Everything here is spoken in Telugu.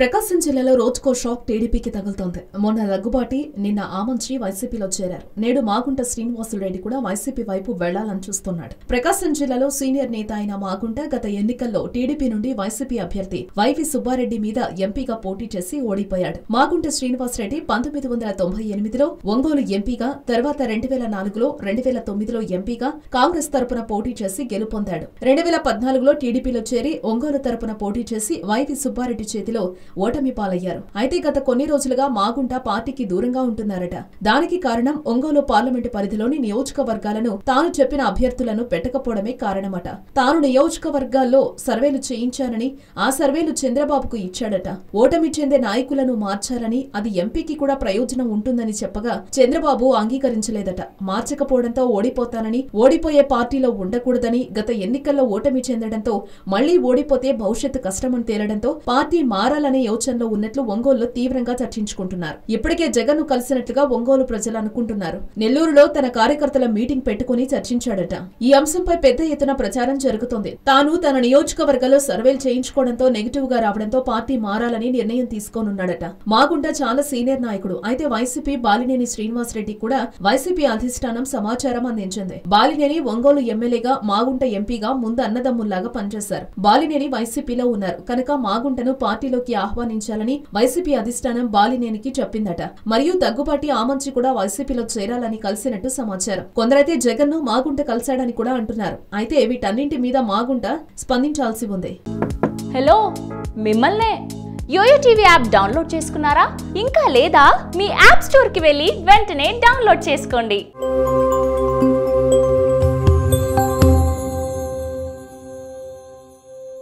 ప్రకాశం జిల్లాలో రోజుకో షాక్ టీడీపీకి తగులుతోంది. మొన్న దగ్గుబాటి, నిన్న ఆమంచి వైసీపీలో చేరారు. నేడు మాగుంట శ్రీనివాసులరెడ్డి కూడా వైసీపీ వైపు వెళ్లాలని చూస్తున్నాడు. ప్రకాశం జిల్లాలో సీనియర్ నేత అయిన మాగుంట గత ఎన్నికల్లో టీడీపీ నుండి వైసీపీ అభ్యర్థి వైవి సుబ్బారెడ్డి మీద ఎంపీగా పోటీ చేసి ఓడిపోయాడు. మాగుంట శ్రీనివాసరెడ్డి 1998లో ఒంగోలు ఎంపీగా, తర్వాత 2004లో, 2009లో ఎంపీగా కాంగ్రెస్ తరపున పోటీ చేసి గెలుపొందాడు. 2014లో టీడీపీలో చేరి ఒంగోలు తరపున పోటీ చేసి వైవి సుబ్బారెడ్డి చేతిలో ఓటమి పాలయ్యారు. అయితే గత కొన్ని రోజులుగా మాగుంట పార్టీకి దూరంగా ఉంటున్నారట. దానికి కారణం ఒంగోలు పార్లమెంటు పరిధిలోని నియోజకవర్గాలను తాను చెప్పిన అభ్యర్థులను పెట్టకపోవడమే కారణమట. తాను నియోజకవర్గాల్లో సర్వేలు చేయించానని, ఆ సర్వేలు చంద్రబాబుకు ఇచ్చాడట. ఓటమి చెందే నాయకులను మార్చాలని, అది ఎంపీకి కూడా ప్రయోజనం ఉంటుందని చెప్పగా చంద్రబాబు అంగీకరించలేదట. మార్చకపోవడంతో ఓడిపోతానని, ఓడిపోయే పార్టీలో ఉండకూడదని, గత ఎన్నికల్లో ఓటమి చెందడంతో మళ్లీ ఓడిపోతే భవిష్యత్తు కష్టమని తేలడంతో పార్టీ మారాలనే యోచనలో ఉన్నట్లు ఒంగోలులో తీవ్రంగా చర్చించుకుంటున్నారు. ఇప్పటికే జగన్ ను కలిసినట్లుగా ఒంగోలు ప్రజలు అనుకుంటున్నారు. నెల్లూరులో తన కార్యకర్తల మీటింగ్ పెట్టుకుని చర్చించాడట. ఈ అంశంపై పెద్ద ఎత్తున ప్రచారం జరుగుతోంది. తాను తన నియోజకవర్గాల్లో సర్వేలు చేయించుకోవడంతో నెగిటివ్ గా రావడంతో పార్టీ మారాలని నిర్ణయం తీసుకోనున్నాడట. మాగుంట చాలా సీనియర్ నాయకుడు. అయితే వైసీపీ బాలినేని శ్రీనివాసరెడ్డి కూడా వైసీపీ అధిష్టానం సమాచారం అందించింది. బాలినేని ఒంగోలు ఎమ్మెల్యేగా, మాగుంట ఎంపీగా ముందు అన్నదమ్ముల్లాగా పనిచేశారు. బాలినేని వైసీపీలో ఉన్నారు కనుక మాగుంటను పార్టీలోకి ఆహ్వానించాలని వైసీపీ అధిష్టానం బాలినేనికి చెప్పిందట. మరియు దగ్గుబాటి, ఆమంచి కూడా వైసీపీలో చేరాలని కలిసినట్టు సమాచారం. కొందరైతే జగన్ ను మాగుంట కలిశాడని కూడా అంటున్నారు. అయితే వీటన్నింటి మీద మాగుంట స్పందించాల్సి ఉంది. హలో, మిమ్మల్నే యోయో టీవీ యాప్ డౌన్లోడ్ చేసుకున్నారా? ఇంకా లేదా? మీ యాప్ స్టోర్ కి వెళ్ళి వెంటనే డౌన్లోడ్ చేసుకోండి.